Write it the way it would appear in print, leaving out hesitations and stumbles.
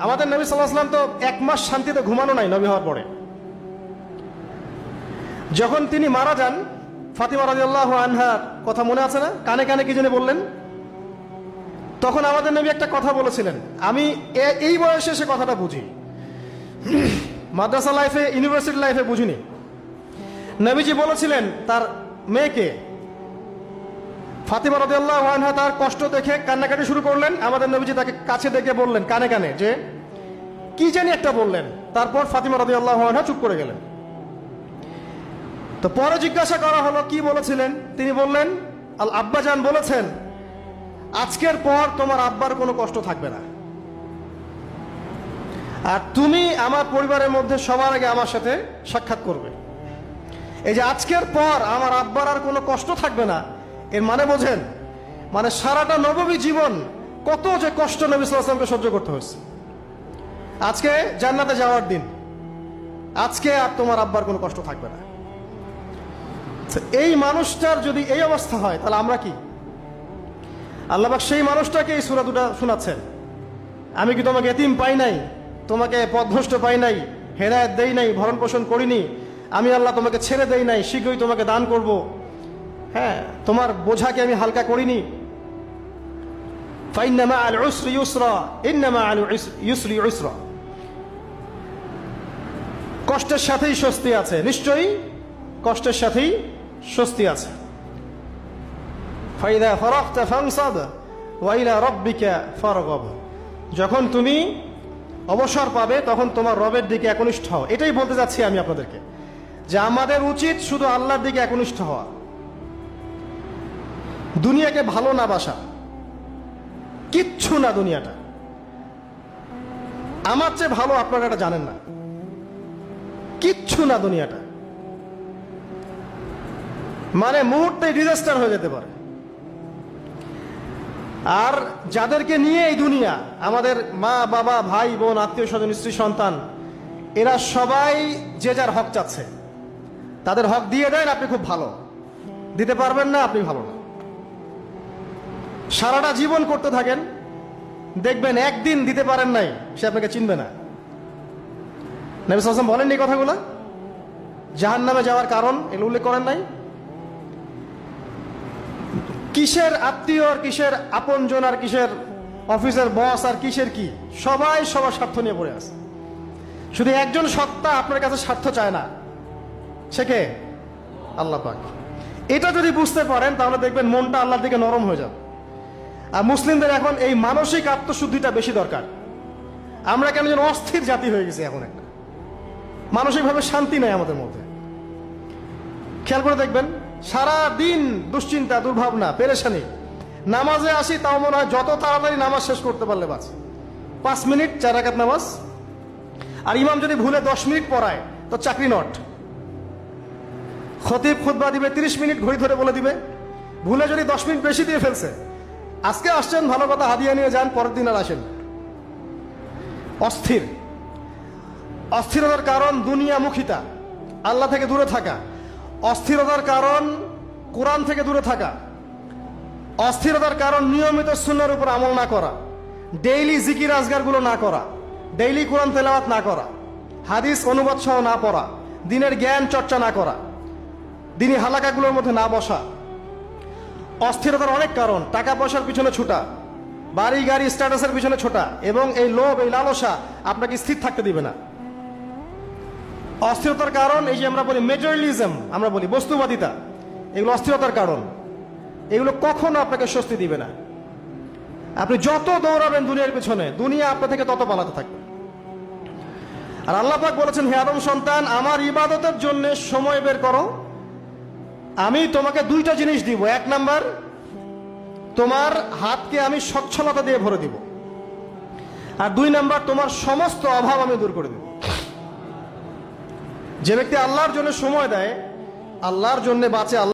আমাদের নবী সাল্লাল্লাহু আলাইহি ওয়াসাল্লাম তো এক মাস শান্তিতে ঘুমানো নাই নবী হওয়ার পরে। যখন তিনি মারা যান, ফাতিমা রাদিয়াল্লাহু আনহার কথা মনে আছে না? কানে কানে কি জানি বললেন। তখন আমাদের নবী একটা কথা বলেছিলেন, আমি এই বয়সে সে কথাটা বুঝি, মাদ্রাসা লাইফে ইউনিভার্সিটি লাইফে বুঝিনি। নবীজি বলেছিলেন তার মেয়েকে, ফাতিমা রাদিয়াল্লাহু আনহা তার কষ্ট দেখে কান্নাকাটি শুরু করলেন। আমাদের নবীজি তাকে কাছে ডেকে বললেন কানে কানে যে কি জানি একটা বললেন। তারপর ফাতিমা রাদিয়াল্লাহু আনহা চুপ করে গেলেন। তো পরে জিজ্ঞাসা করা হলো কি বলেছিলেন। তিনি বললেন, আল আব্বাজান বলেছেন আজকের পর তোমার আব্বার কোনো কষ্ট থাকবে না, আর তুমি আমার পরিবারের মধ্যে সবার আগে আমার সাথে সাক্ষাৎ করবে। এই যে আজকের পর আমার আব্বার আর কোনো কষ্ট থাকবে না, এর মানে বোঝেন, মানে সারাটা নববী জীবন কত যে কষ্ট নবী সাল্লাল্লাহু আলাইহি ওয়াসাল্লামকে সহ্য করতে হয়েছে। আজকে জান্নাতে যাওয়ার দিন, আজকে আর তোমার আব্বার কোনো কষ্ট থাকবে না। এই মানুষটার যদি এই অবস্থা হয় তাহলে আমরা কি? আল্লাহ পাক সেই মানুষটাকে এই সূরা দুটো শোনাচ্ছেন, আমি কি তোমাকে এতিম পাই নাই, তোমাকে পথভ্রষ্ট পাই নাই, হেদায়েত দেই নাই, ভরণ পোষণ করিনি, আমি আল্লাহ তোমাকে ছেড়ে দেই নাই, শীঘ্রই তোমাকে দান করব, হ্যাঁ তোমার বোঝাকে আমি হালকা করিনি। ফাইন্না মাআল উসরি ইউসরা, ইন্না মাআল ইউসরি ইউসরা, কষ্টের সাথেই স্বস্তি আছে, নিশ্চয়ই কষ্টের সাথেই স্বস্তি আছে। ফাইদা ফারাগতা ফানসাব ওয়া ইলা রাব্বিকা ফারগাব, যখন তুমি অবসর পাবে তখন তোমার রবের দিকে একনিষ্ঠ হও। এটাই বলতে যাচ্ছি আমি আপনাদেরকে, যে আমাদের উচিত শুধু আল্লাহর দিকে একনিষ্ঠ হওয়া, দুনিয়াকে ভালো না বাসা, কিচ্ছু না দুনিয়াটা। আমার চেয়ে ভালো আপনারা এটা জানেন না, কিচ্ছু না দুনিয়াটা, মানে মুহূর্তে ডিজাস্টার হয়ে যেতে পারে। আর যাদেরকে নিয়ে এই দুনিয়া, আমাদের মা বাবা ভাই বোন আত্মীয় স্বজন স্ত্রী সন্তান, এরা সবাই যে যার হক চাচ্ছে, তাদের হক দিয়ে দেন, আপনি খুব ভালো, দিতে পারবেন না আপনি ভালো না। সারাটা জীবন করতে থাকেন, দেখবেন একদিন দিতে পারেন নাই, সে আপনাকে চিনবে না। নবী সাল্লাল্লাহু আলাইহি ওয়াসাল্লাম বলেন এই কথাগুলো, জাহান্নামে যাওয়ার কারণ এগুলো উল্লেখ করেন নাই। কিসের আত্মীয় আর কিসের আপনজন আর কিসের অফিসের বস আর কিসের কি, সবাই সবার স্বার্থ নিয়ে পড়ে আছে। শুধু একজন সত্তা আপনার কাছে স্বার্থ চায় না, সে কে? আল্লাহ পাক। এটা যদি বুঝতে পারেন তাহলে দেখবেন মনটা আল্লাহর দিকে নরম হয়ে যাবে। আর মুসলিমদের এখন এই মানসিক আত্মশুদ্ধিটা বেশি দরকার। আমরা কেন যেন অস্থির জাতি হয়ে গেছি এখন, একটা মানসিকভাবে শান্তি নেই আমাদের মধ্যে। খেয়াল করে দেখবেন সারা দিন দুশ্চিন্তা, দুর্ভাবনা, পেরেশানি। নামাজে আসি তাও মনে হয় যত তাড়াতাড়ি নামাজ শেষ করতে পারলে বাঁচে। 5 মিনিট 4 রাকাত নামাজ, আর ইমাম যদি ভুলে 10 মিনিট পড়ায় তো চাকরি নট। খতিব খুতবা দিবে 30 মিনিট ঘড়ি ধরে বলে দিবে, ভুলে যদি 10 মিনিট বেশি দিয়ে ফেলছে, আজকে আসছেন ভালো কথা, হাদিয়া নিয়ে যান, পরের দিন আর আসেন। অস্থির। অস্থিরতার কারণ দুনিয়ামুখিতা, আল্লাহ থেকে দূরে থাকা। অস্থিরতার কারণ কোরআন থেকে দূরে থাকা। অস্থিরতার কারণ নিয়মিত সুন্নাহর উপর আমল না করা, ডেইলি জিকির আজগারগুলো না করা, ডেইলি কোরআন তেলাওয়াত না করা, হাদিস অনুবাদ সহ না পড়া, দিনের জ্ঞান চর্চা না করা, দিনী হালাকাগুলোর মধ্যে না বসা। অস্থিরতার অনেক কারণ, টাকা পয়সার পিছনে ছুটা, বাড়ি গাড়ি স্ট্যাটাসের পিছনে ছোটা, এবং এই লোভ, এই লালসা আপনাকে স্থির থাকতে দিবে না। অস্থিরতার কারণ এই যে আমরা বলি মেটেরিয়ালিজম, আমরা বলি বস্তুবাদিতা, এগুলো অস্থিরতার কারণ। এগুলো কখনো আপনাকে স্বস্তি দিবে না। আপনি যত দৌড়াবেন দুনিয়ার পিছনে, দুনিয়া আপনার থেকে তত পালাতে থাকবে। আর আল্লাহ পাক বলেছেন, হে আদম সন্তান, আমার ইবাদতের জন্য সময় বের করো, আমি তোমাকে 2টা জিনিস দিব। 1 নাম্বার, তোমার হাতকে আমি সচ্ছলতা দিয়ে ভরে দিব, আর 2 নাম্বার, তোমার সমস্ত অভাব আমি দূর করে দেব। যে ব্যক্তি আল্লাহর জন্য সময় দেয়, আল্লাহর জন্য বাঁচে,